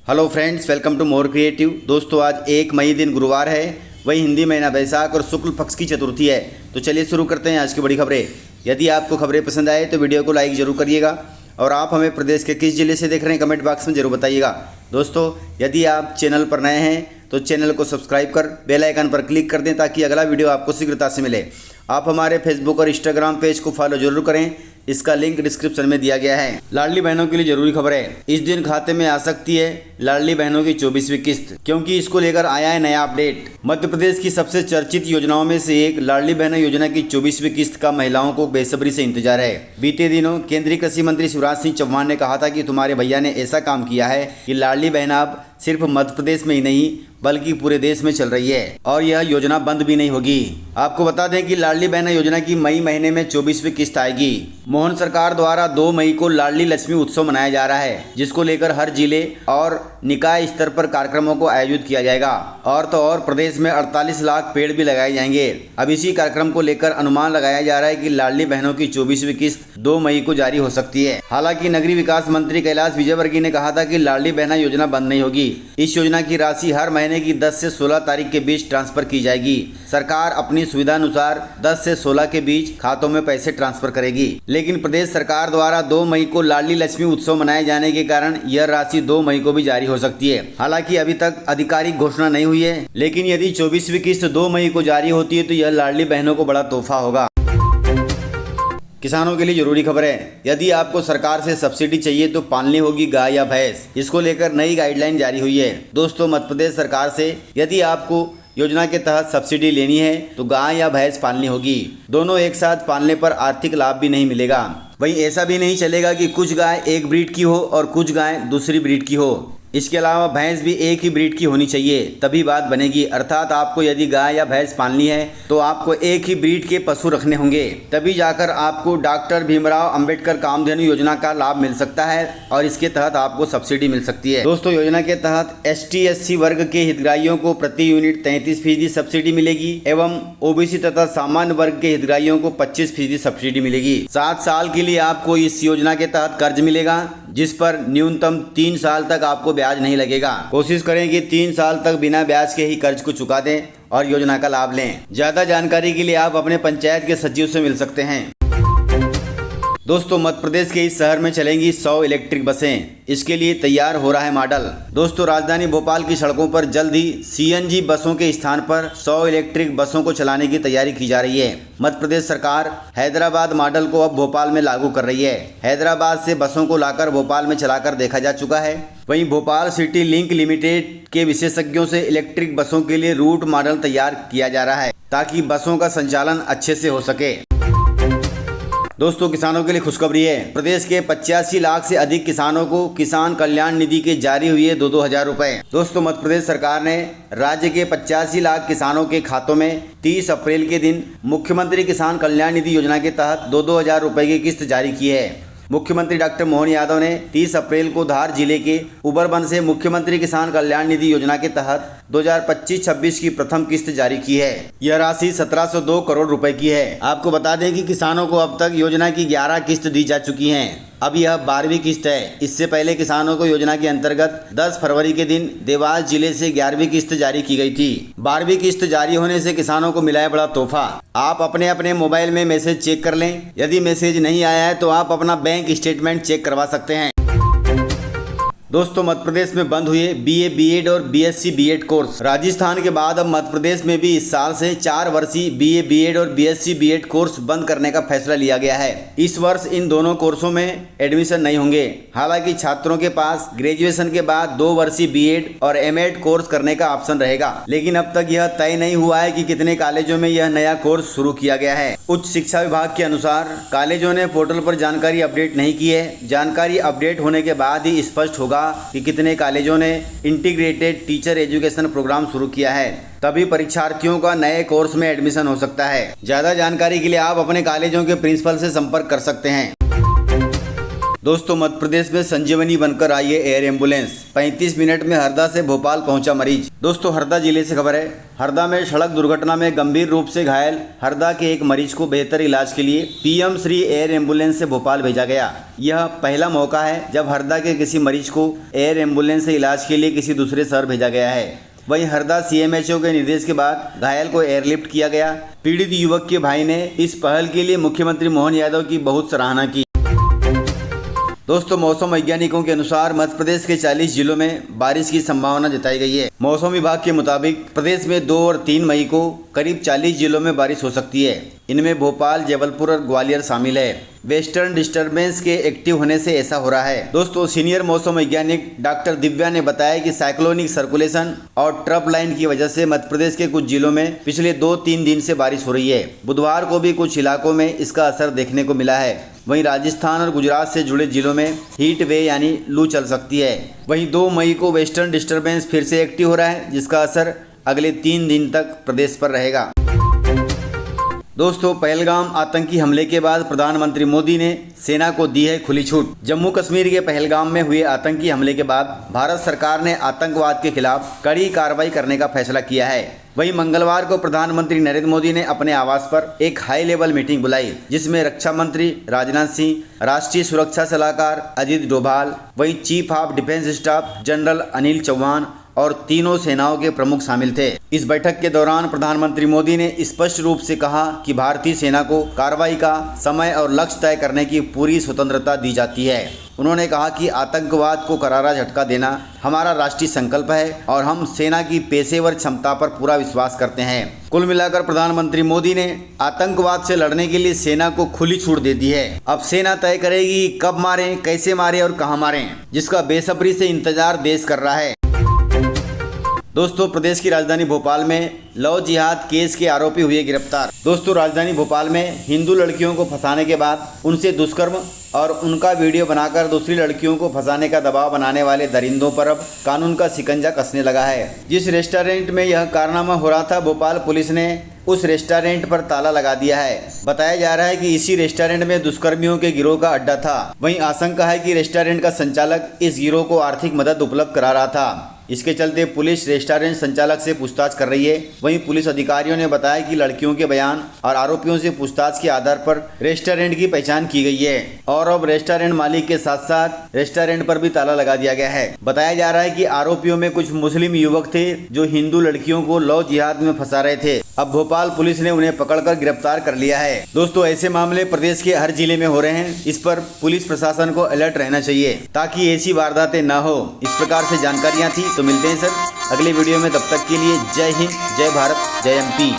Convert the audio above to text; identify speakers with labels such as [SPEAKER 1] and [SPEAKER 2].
[SPEAKER 1] Hello friends, welcome to More Creative. दोस्तों, आज 1 मई दिन गुरुवार है, वही हिंदी महीना बैसाख और शुक्ल पक्ष की चतुर्थी है। तो चलिए शुरू करते हैं आज की बड़ी खबरें। यदि आपको खबरें पसंद आए तो वीडियो को लाइक जरूर करिएगा और आप हमें प्रदेश के किस जिले से देख रहे हैं कमेंट बॉक्स में जरूर बताइएगा। दोस्तों, यदि आप चैनल पर नए हैं तो चैनल को सब्सक्राइब कर बेल आइकन पर क्लिक कर दें ताकि अगला वीडियो आपको शीघ्रता से मिले। आप हमारे फेसबुक और इंस्टाग्राम पेज को फॉलो जरूर करें, इसका लिंक डिस्क्रिप्शन में दिया गया है। लाडली बहनों के लिए जरूरी खबर है, इस दिन खाते में आ सकती है लाडली बहनों की 24वीं किस्त, क्योंकि इसको लेकर आया है नया अपडेट। मध्य प्रदेश की सबसे चर्चित योजनाओं में से एक लाडली बहनों योजना की 24वीं किस्त का महिलाओं को बेसब्री से इंतजार है। बीते दिनों केंद्रीय कृषि मंत्री शिवराज सिंह चौहान ने कहा था कि तुम्हारे भैया ने ऐसा काम किया है कि लाडली बहन अब सिर्फ मध्य प्रदेश में ही नहीं बल्कि पूरे देश में चल रही है और यह योजना बंद भी नहीं होगी। आपको बता दें कि लाडली बहना योजना की मई महीने में 24वीं किस्त आएगी। मोहन सरकार द्वारा 2 मई को लाडली लक्ष्मी उत्सव मनाया जा रहा है, जिसको लेकर हर जिले और निकाय स्तर पर कार्यक्रमों को आयोजित किया जाएगा। और तो और प्रदेश में 48 लाख पेड़ भी लगाए जाएंगे। अब इसी कार्यक्रम को लेकर अनुमान लगाया जा रहा है कि लाडली बहनों की 24वीं किस्त 2 मई को जारी हो सकती है। हालांकि नगरीय विकास मंत्री कैलाश विजयवर्गीय ने कहा था कि लाडली बहना योजना बंद नहीं होगी। इस योजना की राशि हर महीने की 10 से 16 तारीख के बीच ट्रांसफर की जाएगी। सरकार अपनी सुविधा अनुसार 10 से 16 के बीच खातों में पैसे ट्रांसफर करेगी। लेकिन प्रदेश सरकार द्वारा 2 मई को लाडली लक्ष्मी उत्सव मनाए जाने के कारण यह राशि 2 मई को भी जारी हो सकती है। हालांकि अभी तक आधिकारिक घोषणा नहीं हुई है, लेकिन यदि 24वीं किस्त 2 मई को जारी होती है तो यह लाडली बहनों को बड़ा तोहफा होगा। किसानों के लिए जरूरी खबर है, यदि आपको सरकार से सब्सिडी चाहिए तो पालनी होगी गाय या भैंस। इसको लेकर नई गाइडलाइन जारी हुई है। दोस्तों, मध्य प्रदेश सरकार से यदि आपको योजना के तहत सब्सिडी लेनी है तो गाय या भैंस पालनी होगी। दोनों एक साथ पालने पर आर्थिक लाभ भी नहीं मिलेगा। वहीं ऐसा भी नहीं चलेगा कि कुछ गाय एक ब्रीड की हो और कुछ गाय दूसरी ब्रीड की हो। इसके अलावा भैंस भी एक ही ब्रीड की होनी चाहिए, तभी बात बनेगी। अर्थात आपको यदि गाय या भैंस पालनी है तो आपको एक ही ब्रीड के पशु रखने होंगे, तभी जाकर आपको डॉक्टर भीमराव अंबेडकर कामधेनु योजना का लाभ मिल सकता है और इसके तहत आपको सब्सिडी मिल सकती है। दोस्तों, योजना के तहत ST/SC वर्ग के हितग्राहियों को प्रति यूनिट 33% सब्सिडी मिलेगी एवं OBC तथा सामान्य वर्ग के हितग्राहियों को 25% सब्सिडी मिलेगी। 7 साल के लिए आपको इस योजना के तहत कर्ज मिलेगा, जिस पर न्यूनतम 3 साल तक आपको ब्याज नहीं लगेगा। कोशिश करें कि 3 साल तक बिना ब्याज के ही कर्ज को चुका दें और योजना का लाभ लें। ज्यादा जानकारी के लिए आप अपने पंचायत के सचिव से मिल सकते हैं। दोस्तों, मध्य प्रदेश के इस शहर में चलेंगी 100 इलेक्ट्रिक बसें। इसके लिए तैयार हो रहा है मॉडल। दोस्तों, राजधानी भोपाल की सड़कों पर जल्द ही CNG बसों के स्थान पर 100 इलेक्ट्रिक बसों को चलाने की तैयारी की जा रही है। मध्य प्रदेश सरकार हैदराबाद मॉडल को अब भोपाल में लागू कर रही है। हैदराबाद से बसों को लाकर भोपाल में चलाकर देखा जा चुका है। वहीं भोपाल सिटी लिंक लिमिटेड के विशेषज्ञों से इलेक्ट्रिक बसों के लिए रूट मॉडल तैयार किया जा रहा है ताकि बसों का संचालन अच्छे से हो सके। दोस्तों, किसानों के लिए खुशखबरी है। प्रदेश के 85 लाख से अधिक किसानों को किसान कल्याण निधि के जारी हुए 2-2 हजार रुपए। दोस्तों, मध्य प्रदेश सरकार ने राज्य के 85 लाख किसानों के खातों में 30 अप्रैल के दिन मुख्यमंत्री किसान कल्याण निधि योजना के तहत 2-2 हजार रुपए की किस्त जारी की है। मुख्यमंत्री डॉक्टर मोहन यादव ने 30 अप्रैल को धार जिले के उबरबन से मुख्यमंत्री किसान कल्याण निधि योजना के तहत 2025-26 की प्रथम किस्त जारी की है। यह राशि 1702 करोड़ रुपए की है। आपको बता दें कि किसानों को अब तक योजना की 11 किस्त दी जा चुकी हैं। अब यह 12वीं किस्त है। इससे पहले किसानों को योजना के अंतर्गत 10 फरवरी के दिन देवास जिले से 11वीं किस्त जारी की गई थी। 12वीं किस्त जारी होने से किसानों को मिला है बड़ा तोहफा। आप अपने अपने मोबाइल में मैसेज चेक कर लें। यदि मैसेज नहीं आया है तो आप अपना बैंक स्टेटमेंट चेक करवा सकते हैं। दोस्तों, मध्य प्रदेश में बंद हुए BA B.Ed और BSc B.Ed कोर्स। राजस्थान के बाद अब मध्य प्रदेश में भी इस साल से 4 वर्षीय BA B.Ed और BSc B.Ed कोर्स बंद करने का फैसला लिया गया है। इस वर्ष इन दोनों कोर्सों में एडमिशन नहीं होंगे। हालांकि छात्रों के पास ग्रेजुएशन के बाद 2 वर्षीय B.Ed और M.Ed कोर्स करने का ऑप्शन रहेगा, लेकिन अब तक यह तय नहीं हुआ है कि कितने कॉलेजों में यह नया कोर्स शुरू किया गया है। उच्च शिक्षा विभाग के अनुसार कॉलेजों ने पोर्टल पर जानकारी अपडेट नहीं की है। जानकारी अपडेट होने के बाद ही स्पष्ट होगा कि कितने कॉलेजों ने इंटीग्रेटेड टीचर एजुकेशन प्रोग्राम शुरू किया है, तभी परीक्षार्थियों का नए कोर्स में एडमिशन हो सकता है। ज्यादा जानकारी के लिए आप अपने कॉलेजों के प्रिंसिपल से संपर्क कर सकते हैं। दोस्तों मध्य प्रदेश में संजीवनी बनकर आई है एयर एम्बुलेंस। 35 मिनट में हरदा से भोपाल पहुंचा मरीज। दोस्तों हरदा जिले से खबर है। हरदा में सड़क दुर्घटना में गंभीर रूप से घायल हरदा के एक मरीज को बेहतर इलाज के लिए पीएम श्री एयर एम्बुलेंस से भोपाल भेजा गया। यह पहला मौका है जब हरदा के किसी मरीज को एयर एम्बुलेंस से इलाज के लिए किसी दूसरे शहर भेजा गया है। वहीं हरदा सीएमएचओ के निर्देश के बाद घायल को एयरलिफ्ट किया गया। पीड़ित युवक के भाई ने इस पहल के लिए मुख्यमंत्री मोहन यादव की बहुत सराहना की। दोस्तों मौसम वैज्ञानिकों के अनुसार मध्य प्रदेश के 40 जिलों में बारिश की संभावना जताई गई है। मौसम विभाग के मुताबिक प्रदेश में 2 और 3 मई को करीब 40 जिलों में बारिश हो सकती है। इनमें भोपाल, जबलपुर और ग्वालियर शामिल है। वेस्टर्न डिस्टर्बेंस के एक्टिव होने से ऐसा हो रहा है। दोस्तों सीनियर मौसम वैज्ञानिक डॉक्टर दिव्या ने बताया कि साइक्लोनिक सर्कुलेशन और ट्रफ लाइन की वजह से मध्य प्रदेश के कुछ जिलों में पिछले 2-3 दिन से बारिश हो रही है। बुधवार को भी कुछ इलाकों में इसका असर देखने को मिला है। वहीं राजस्थान और गुजरात से जुड़े जिलों में हीट वे यानी लू चल सकती है। वहीं 2 मई को वेस्टर्न डिस्टर्बेंस फिर से एक्टिव हो रहा है, जिसका असर अगले 3 दिन तक प्रदेश पर रहेगा। दोस्तों पहलगाम आतंकी हमले के बाद प्रधानमंत्री मोदी ने सेना को दी है खुली छूट। जम्मू कश्मीर के पहलगाम में हुए आतंकी हमले के बाद भारत सरकार ने आतंकवाद के खिलाफ कड़ी कार्रवाई करने का फैसला किया है। वहीं मंगलवार को प्रधानमंत्री नरेंद्र मोदी ने अपने आवास पर एक हाई लेवल मीटिंग बुलाई, जिसमें रक्षा मंत्री राजनाथ सिंह, राष्ट्रीय सुरक्षा सलाहकार अजीत डोभाल, वहीं chief of defence staff general Anil Chauhan और तीनों सेनाओं के प्रमुख शामिल थे। इस बैठक के दौरान प्रधानमंत्री मोदी ने स्पष्ट रूप से कहा कि भारतीय सेना को कार्रवाई का समय और लक्ष्य तय करने की पूरी स्वतंत्रता दी जाती है। उन्होंने कहा कि आतंकवाद को करारा झटका देना हमारा राष्ट्रीय संकल्प है और हम सेना की पेशेवर क्षमता पर पूरा विश्वास करते हैं। कुल मिलाकर प्रधानमंत्री मोदी ने आतंकवाद से लड़ने के लिए सेना को खुली छूट दे दी है। अब सेना तय करेगी कब मारें, कैसे मारें और कहां मारें, जिसका बेसब्री से इंतजार देश कर रहा है। दोस्तों प्रदेश की राजधानी भोपाल में लव जिहाद केस के आरोपी हुए गिरफ्तार। दोस्तों राजधानी भोपाल में हिंदू लड़कियों को फंसाने के बाद उनसे दुष्कर्म और उनका वीडियो बनाकर दूसरी लड़कियों को फंसाने का दबाव बनाने वाले दरिंदों पर अब कानून का शिकंजा कसने लगा है। जिस रेस्टोरेंट में यह कारनामा हो रहा था, भोपाल पुलिस ने उस रेस्टोरेंट पर ताला लगा दिया है। बताया जा रहा है कि इसी रेस्टोरेंट में दुष्कर्मियों के गिरोह का अड्डा था। वहीं आशंका है कि रेस्टोरेंट का संचालक इस गिरोह को आर्थिक मदद उपलब्ध करा रहा था। इसके चलते पुलिस रेस्टोरेंट संचालक से पूछताछ कर रही है। वहीं पुलिस अधिकारियों ने बताया कि लड़कियों के बयान और आरोपियों से पूछताछ के आधार पर रेस्टोरेंट की पहचान की गई है और अब रेस्टोरेंट मालिक के साथ साथ रेस्टोरेंट पर भी ताला लगा दिया गया है। बताया जा रहा है कि आरोपियों में कुछ मुस्लिम युवक थे जो हिंदू लड़कियों को लव जिहाद में फंसा रहे थे। अब भोपाल पुलिस ने उन्हें पकड़कर गिरफ्तार कर लिया है। दोस्तों ऐसे मामले प्रदेश के हर जिले में हो रहे हैं। इस पर पुलिस प्रशासन को अलर्ट रहना चाहिए ताकि ऐसी वारदातें न हो। इस प्रकार से जानकारियां थी। तो मिलते हैं सर अगले वीडियो में, तब तक के लिए जय हिंद, जय भारत, जय एमपी।